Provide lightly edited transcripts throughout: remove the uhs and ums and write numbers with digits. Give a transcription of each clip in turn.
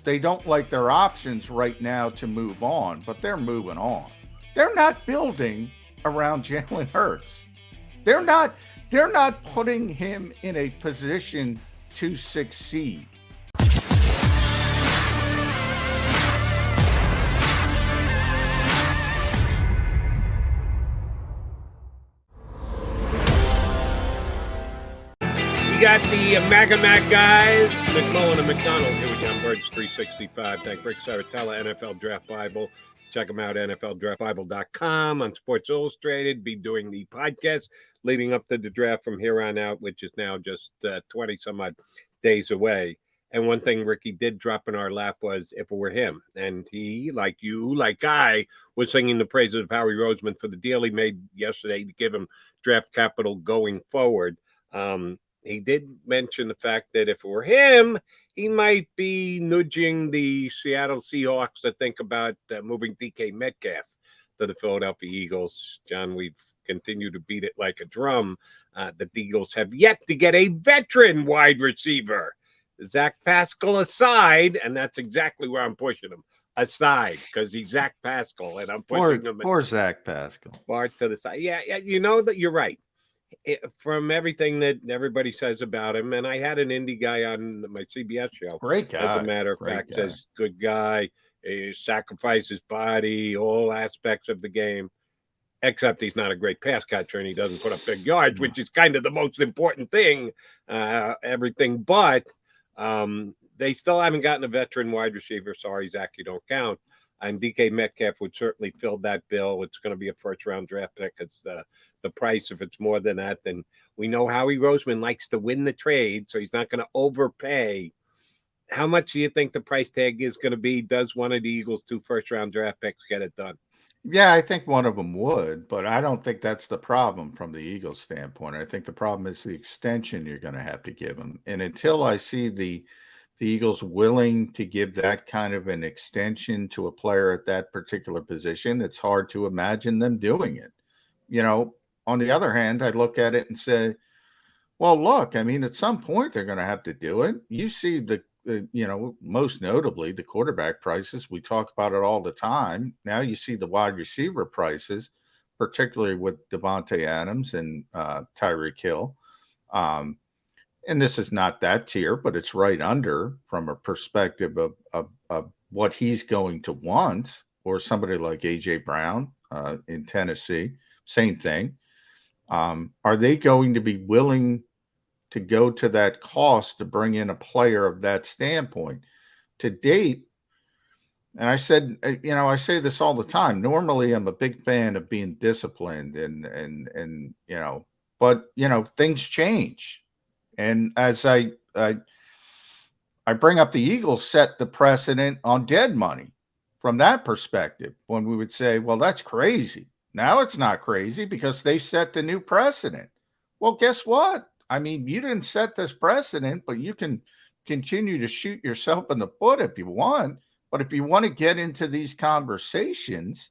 they don't like their options right now to move on, but they're moving on. They're not building around Jalen Hurts. They're not they're not putting him in a position to succeed. You got the MAGA guys, McMullen and McDonald here with you on Birds 365. Thank Rick Saratella, NFL Draft Bible. Check them out, NFLDraftBible.com, on Sports Illustrated. Be doing the podcast leading up to the draft from here on out, which is now just 20 some odd days away. And one thing Ricky did drop in our lap was if it were him. And he, like you, like I, was singing the praises of Howie Roseman for the deal he made yesterday to give him draft capital going forward. He did mention the fact that if it were him, he might be nudging the Seattle Seahawks to think about moving DK Metcalf to the Philadelphia Eagles. John, we've continued to beat it like a drum. The Eagles have yet to get a veteran wide receiver. Zach Pascal aside, and that's exactly where I'm pushing him. Aside, because he's Zach Pascal, and I'm pushing him. Poor Zach Pascal. Far to the side. Yeah, you know that you're right. From everything that everybody says about him, and I had an indie guy on my CBS show. Great guy. As a matter of fact, says good guy, sacrifices body, all aspects of the game, except he's not a great pass catcher and he doesn't put up big yards, which is kind of the most important thing. Everything, but they still haven't gotten a veteran wide receiver. Sorry, Zach, you don't count. And DK Metcalf would certainly fill that bill. It's going to be a first-round draft pick. It's the price. If it's more than that, then we know Howie Roseman likes to win the trade, so he's not going to overpay. How much do you think the price tag is going to be? Does one of the Eagles' 2 first-round draft picks get it done? Yeah, I think one of them would, but I don't think that's the problem from the Eagles' standpoint. I think the problem is the extension you're going to have to give them. And until I see the Eagles willing to give that kind of an extension to a player at that particular position, it's hard to imagine them doing it. You know, on the other hand, I look at it and say, well, look, I mean, at some point they're going to have to do it. You see most notably the quarterback prices. We talk about it all the time. Now you see the wide receiver prices, particularly with Devontae Adams and Tyreek Hill. And this is not that tier, but it's right under from a perspective of what he's going to want, or somebody like A.J. Brown in Tennessee. Same thing. Are they going to be willing to go to that cost to bring in a player of that standpoint? To date, and I say this all the time. Normally, I'm a big fan of being disciplined and but things change. And as I bring up, the Eagles set the precedent on dead money from that perspective when we would say, well, that's crazy. Now it's not crazy because they set the new precedent. Well, guess what? I mean, you didn't set this precedent, but you can continue to shoot yourself in the foot if you want. But if you want to get into these conversations,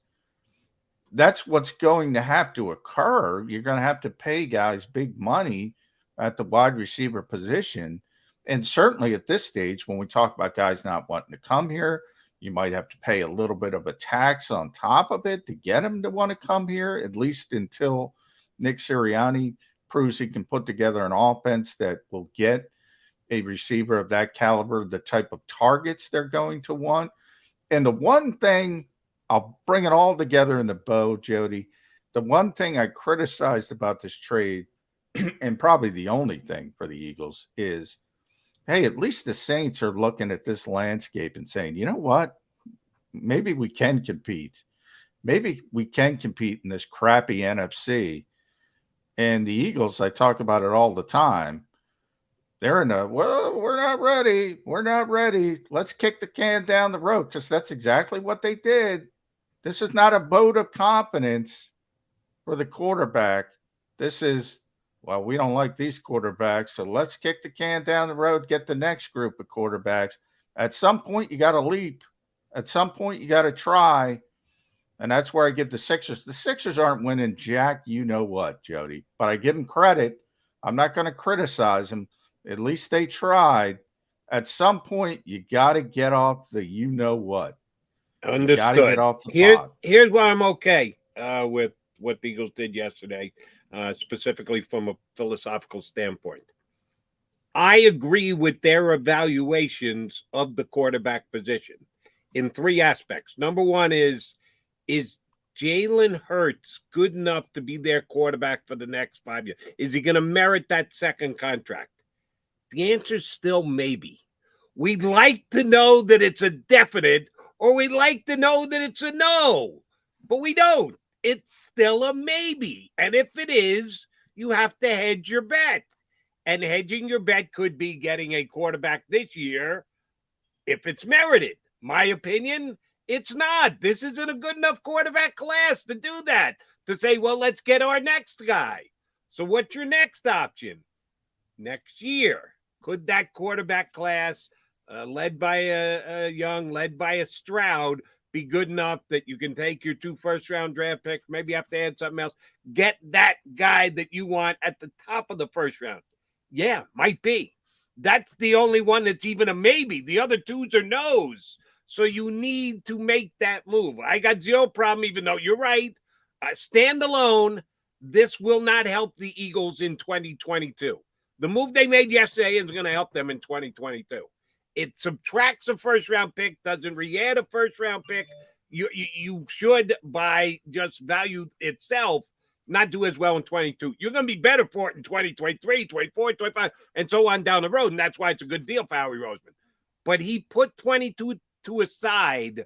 that's what's going to have to occur. You're going to have to pay guys big money at the wide receiver position. And certainly at this stage, when we talk about guys not wanting to come here, you might have to pay a little bit of a tax on top of it to get them to want to come here, at least until Nick Sirianni proves he can put together an offense that will get a receiver of that caliber, the type of targets they're going to want. And the one thing, I'll bring it all together in the bow, Jody, the one thing I criticized about this trade, and probably the only thing for the Eagles, is, hey, at least the Saints are looking at this landscape and saying, you know what? Maybe we can compete. Maybe we can compete in this crappy NFC. And the Eagles, I talk about it all the time. They're we're not ready. We're not ready. Let's kick the can down the road, because that's exactly what they did. This is not a vote of confidence for the quarterback. This is, well, we don't like these quarterbacks, so let's kick the can down the road, get the next group of quarterbacks. At some point, you got to leap. At some point, you got to try. And that's where I give the Sixers. The Sixers aren't winning jack, you know what, Jody. But I give them credit. I'm not going to criticize them. At least they tried. At some point, you got to get off the you know what. You got to get Understood. off the pot. Here's why I'm okay with what the Eagles did yesterday, specifically from a philosophical standpoint. I agree with their evaluations of the quarterback position in three aspects. Number one is Jalen Hurts good enough to be their quarterback for the next 5 years? Is he going to merit that second contract? The answer is still maybe. We'd like to know that it's a definite, or we'd like to know that it's a no, but we don't. It's still a maybe. And if it is, you have to hedge your bet. And hedging your bet could be getting a quarterback this year if it's merited. My opinion, it's not. This isn't a good enough quarterback class to do that, to say, well, let's get our next guy. So what's your next option? Next year, could that quarterback class, led by a Young, led by a Stroud, be good enough that you can take your 2 first-round draft picks, maybe have to add something else, get that guy that you want at the top of the first round? Yeah, might be. That's the only one that's even a maybe. The other twos are no's. So you need to make that move. I got zero problem, even though you're right. Stand alone. This will not help the Eagles in 2022. The move they made yesterday is going to help them in 2022. It subtracts a first-round pick, doesn't re-add a first-round pick. You should, by just value itself, not do as well in 22. You're going to be better for it in 2023, 24, 25, and so on down the road. And that's why it's a good deal for Howie Roseman. But he put 22 to aside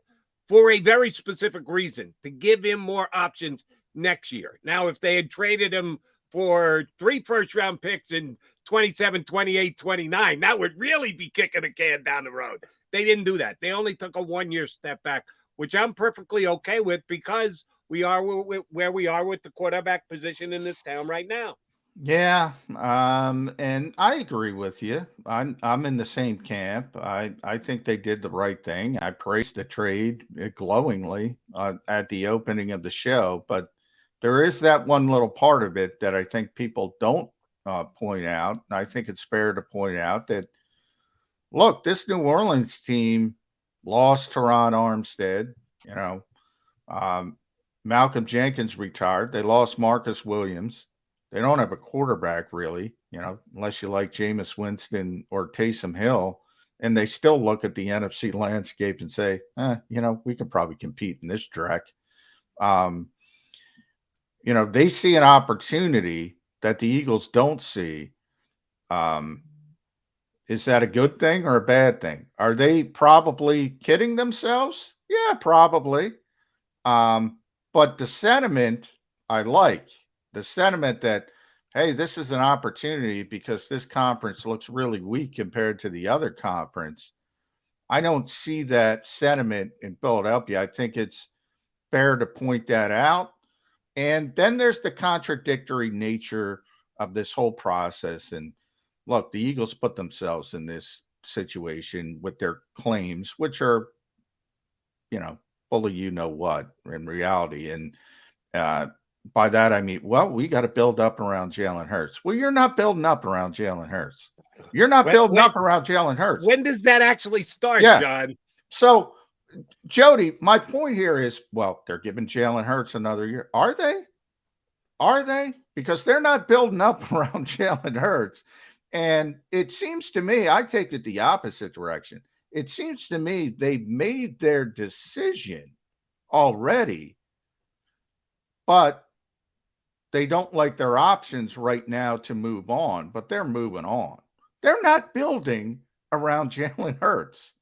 for a very specific reason, to give him more options next year. Now, if they had traded him for 3 first-round picks in 27, 28, 29, that would really be kicking the can down the road. They didn't do that. They only took a 1-year step back, which I'm perfectly okay with because we are where we are with the quarterback position in this town right now. Yeah, and I agree with you. I'm in the same camp. I think they did the right thing. I praised the trade glowingly at the opening of the show, but there is that one little part of it that I think people don't point out. And I think it's fair to point out that look, this New Orleans team lost Teron Armstead. You know, um, Malcolm Jenkins retired. They lost Marcus Williams. They don't have a quarterback really, unless you like Jameis Winston or Taysom Hill. And they still look at the NFC landscape and say, we could probably compete in this track. They see an opportunity that the Eagles don't see. Is that a good thing or a bad thing? Are they probably kidding themselves? Yeah, probably. But the sentiment I like, the sentiment that, hey, this is an opportunity because this conference looks really weak compared to the other conference. I don't see that sentiment in Philadelphia. I think it's fair to point that out. And then there's the contradictory nature of this whole process. And look, the Eagles put themselves in this situation with their claims, which are, full of what in reality. And by that, I mean, well, we got to build up around Jalen Hurts. Well, you're not building up around Jalen Hurts. You're not building up around Jalen Hurts. When does that actually start, John? So, Jody, my point here is, well, they're giving Jalen Hurts another year. Are they? Are they? Because they're not building up around Jalen Hurts. And it seems to me, I take it the opposite direction. It seems to me they've made their decision already, but they don't like their options right now to move on, but they're moving on. They're not building around Jalen Hurts.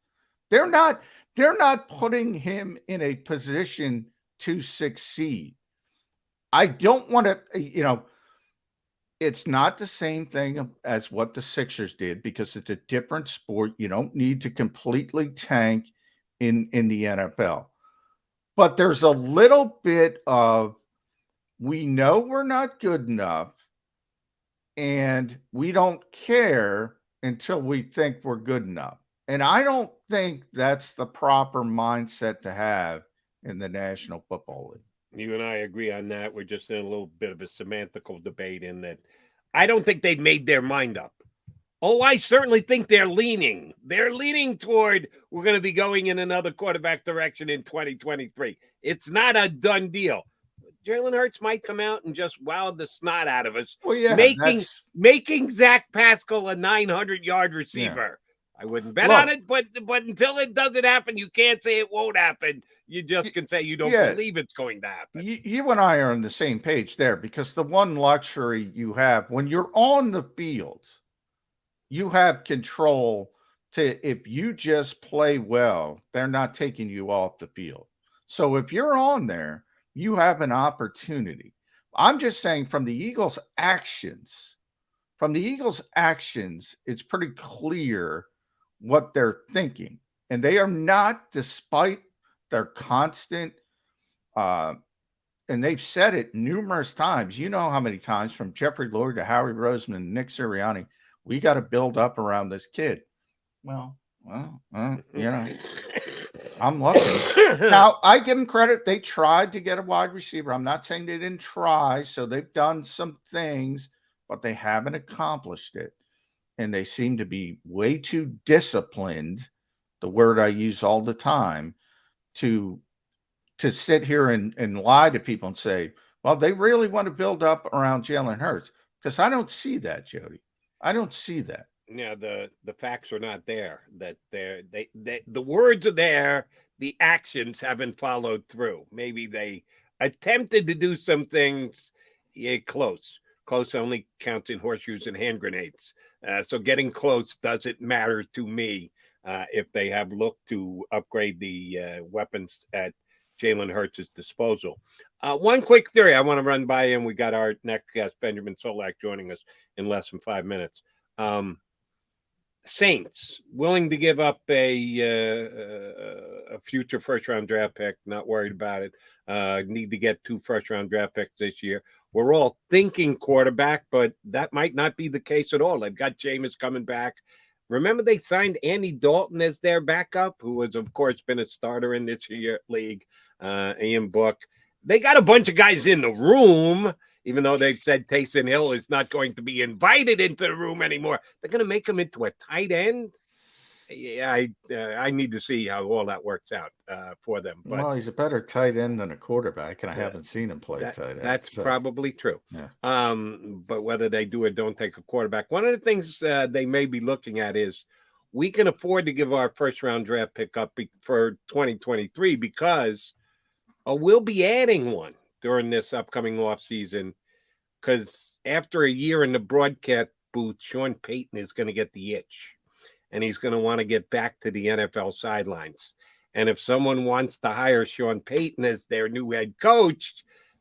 They're not putting him in a position to succeed. I don't want to, it's not the same thing as what the Sixers did because it's a different sport. You don't need to completely tank in the NFL. But there's a little bit of, we know we're not good enough and we don't care until we think we're good enough. And I don't think that's the proper mindset to have in the National Football League. You and I agree on that. We're just in a little bit of a semantical debate in that I don't think they've made their mind up. Oh, I certainly think they're leaning. They're leaning toward we're going to be going in another quarterback direction in 2023. It's not a done deal. Jalen Hurts might come out and just wow the snot out of us, Well, yeah, making Zach Pascal a 900-yard yeah. receiver. I wouldn't bet on Look, it, but until it doesn't happen, you can't say it won't happen. You just can say you don't yeah, believe it's going to happen. you and I are on the same page there, because the one luxury you have when you're on the field, you have control to, if you just play well, they're not taking you off the field. So if you're on there, you have an opportunity. I'm just saying from the Eagles' actions, it's pretty clear what they're thinking. And they are not, despite their constant, uh, and they've said it numerous times. You know how many times, from Jeffrey Lord to Howie Roseman and Nick Sirianni, we got to build up around this kid. Well, I'm lucky. Now, I give them credit. They tried to get a wide receiver. I'm not saying they didn't try. So they've done some things, but they haven't accomplished it. And they seem to be way too disciplined, the word I use all the time, to sit here and lie to people and say, well, they really want to build up around Jalen Hurts. Because I don't see that, Jody. I don't see that. Yeah, the facts are not there. That the words are there, the actions haven't followed through. Maybe they attempted to do some things. Yeah, close only counts in horseshoes and hand grenades. So getting close doesn't matter to me if they have looked to upgrade the weapons at Jalen Hurts' disposal. One quick theory I want to run by, and we got our next guest, Benjamin Solak, joining us in less than 5 minutes. Saints willing to give up a future first-round draft pick, not worried about it. Need to get 2 first-round draft picks this year. We're all thinking quarterback, but that might not be the case at all. They've got Jameis coming back. Remember, they signed Andy Dalton as their backup, who has, of course, been a starter in this year league. Ian Book. They got a bunch of guys in the room, even though they've said Taysom Hill is not going to be invited into the room anymore. They're going to make him into a tight end. Yeah, I need to see how all that works out for them. But, well, he's a better tight end than a quarterback, and I haven't seen him play tight end. That's probably true. Yeah. But whether they do or don't take a quarterback, one of the things they may be looking at is we can afford to give our first-round draft pick up for 2023 because we'll be adding one during this upcoming offseason, because after a year in the broadcast booth, Sean Payton is going to get the itch, and he's going to want to get back to the NFL sidelines. And if someone wants to hire Sean Payton as their new head coach,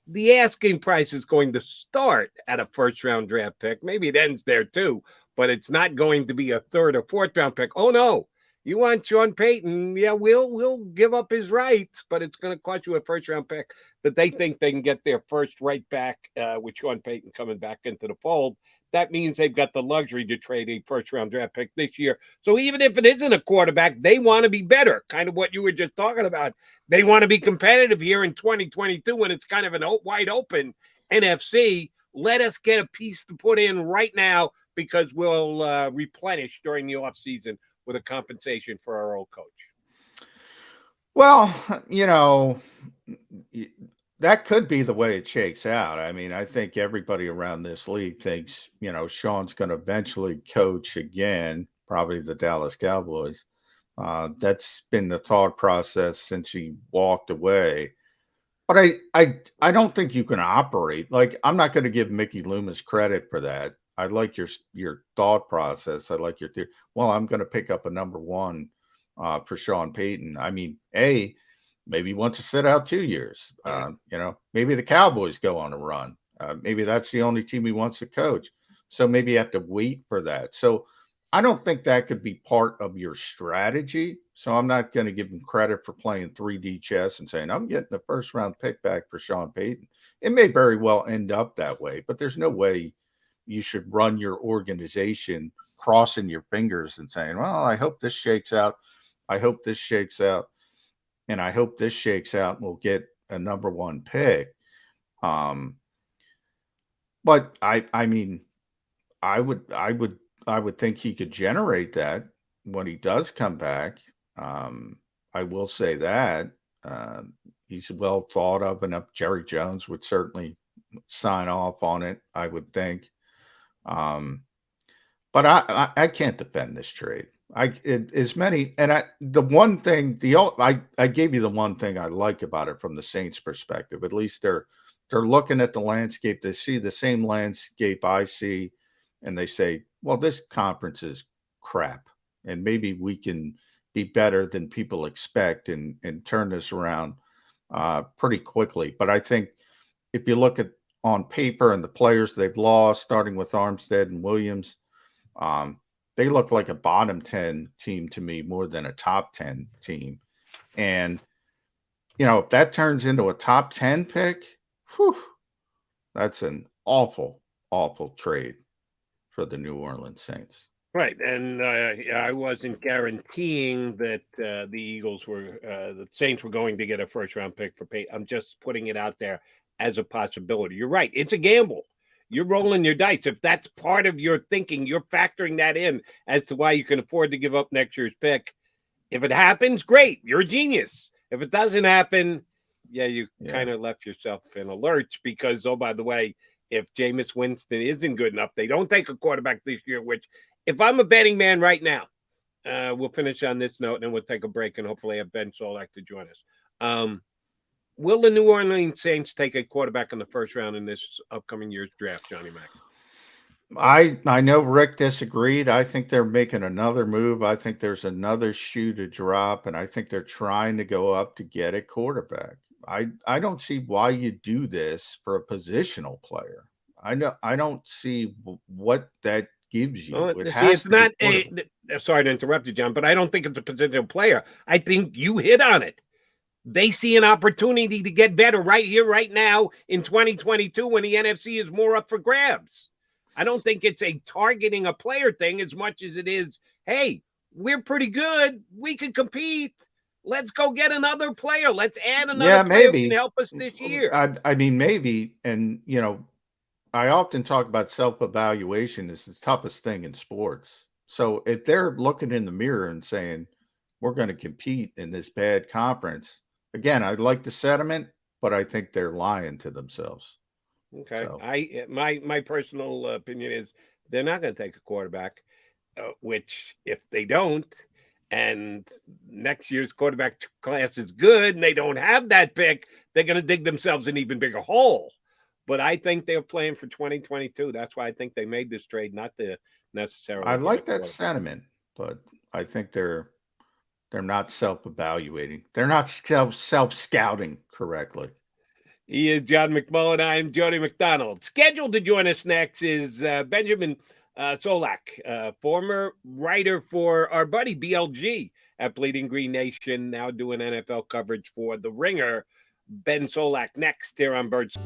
the asking price is going to start at a first-round draft pick. Maybe it ends there too, but it's not going to be a 3rd or 4th round pick. Oh, no. You want Sean Payton? Yeah, we'll give up his rights, but it's going to cost you a first-round pick. But they think they can get their first right back with Sean Payton coming back into the fold. That means they've got the luxury to trade a first-round draft pick this year. So even if it isn't a quarterback, they want to be better, kind of what you were just talking about. They want to be competitive here in 2022 when it's kind of an wide open NFC. Let us get a piece to put in right now because we'll replenish during the offseason with a compensation for our old coach. Well, that could be the way it shakes out. I mean, I think everybody around this league thinks, Sean's going to eventually coach again, probably the Dallas Cowboys. That's been the thought process since he walked away. But I don't think you can operate. Like, I'm not going to give Mickey Loomis credit for that. I like your thought process. I like your theory. Well, I'm going to pick up a number 1 for Sean Payton. I mean, maybe he wants to sit out 2 years. Maybe the Cowboys go on a run. Maybe that's the only team he wants to coach. So maybe you have to wait for that. So I don't think that could be part of your strategy. So I'm not going to give him credit for playing 3D chess and saying, I'm getting a first-round pick back for Sean Payton. It may very well end up that way, but there's no way you should run your organization crossing your fingers and saying, well, I hope this shakes out. I hope this shakes out. And I hope this shakes out and we'll get a number 1 pick. But I mean, I would I would think he could generate that when he does come back. I will say that he's well thought of enough. Jerry Jones would certainly sign off on it, I would think. Um, but I can't defend this trade. As many and the one thing I gave you the one thing I like about it from the Saints perspective. At least they're looking at the landscape. They see the same landscape I see, and they say, "Well, this conference is crap, and maybe we can be better than people expect and turn this around pretty quickly." But I think if you look at on paper and the players they've lost, starting with Armstead and Williams, um, they look like a bottom 10 team to me more than a top 10 team. And, if that turns into a top 10 pick, whew, that's an awful, awful trade for the New Orleans Saints. Right, and I wasn't guaranteeing that the Saints were going to get a first-round pick for Peyton. I'm just putting it out there as a possibility. You're right. It's a gamble. You're rolling your dice. If that's part of your thinking, you're factoring that in as to why you can afford to give up next year's pick. If it happens, great. You're a genius. If it doesn't happen, you kind of left yourself in a lurch because, oh, by the way, if Jameis Winston isn't good enough, they don't take a quarterback this year, which if I'm a betting man right now, we'll finish on this note and then we'll take a break and hopefully have Ben Solak to join us. Will the New Orleans Saints take a quarterback in the first round in this upcoming year's draft, Johnny Mac? I know Rick disagreed. I think they're making another move. I think there's another shoe to drop, and I think they're trying to go up to get a quarterback. I don't see why you do this for a positional player. I don't see what that gives you. It's not sorry to interrupt you, John, but I don't think it's a positional player. I think you hit on it. They see an opportunity to get better right here, right now in 2022 when the NFC is more up for grabs. I don't think it's a targeting a player thing as much as it is, hey, we're pretty good. We can compete. Let's go get another player. Let's add another player who can help us this year. I mean, maybe. And, I often talk about self-evaluation is the toughest thing in sports. So if they're looking in the mirror and saying, we're going to compete in this bad conference, again, I like the sentiment, but I think they're lying to themselves. Okay. So. My personal opinion is they're not going to take a quarterback, which if they don't, and next year's quarterback class is good and they don't have that pick, they're going to dig themselves an even bigger hole. But I think they're playing for 2022. That's why I think they made this trade, not to necessarily. I like that sentiment, but I think they're not self-evaluating. They're not self-scouting correctly. He is John McMullen. I am Jody McDonald. Scheduled to join us next is Benjamin Solak, former writer for our buddy BLG at Bleeding Green Nation, now doing NFL coverage for The Ringer. Ben Solak next here on Birds.